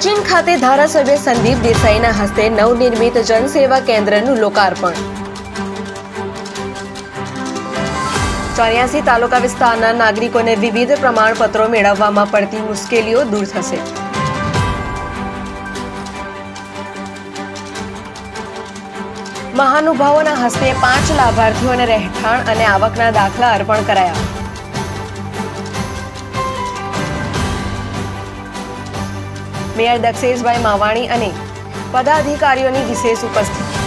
સચિન ખાતે ધારાસભ્ય સંદીપ દેસાઈના હસ્તે નવનિર્મિત જનસેવા કેન્દ્રનું લોકાર્પણ। 84 તાલુકા વિસ્તારના નાગરિકોને વિવિધ પ્રમાણપત્રો મેળવવામાં પડતી મુશ્કેલીઓ દૂર થશે। મહાનુભાવોના હસ્તે 5 લાભાર્થીઓને રહેઠાણ અને આવકના દાખલા અર્પણ કરાયા। મેયર દક્ષેશભાઈ માવાણી અને પદાધિકારીઓની વિશેષ ઉપસ્થિતિ।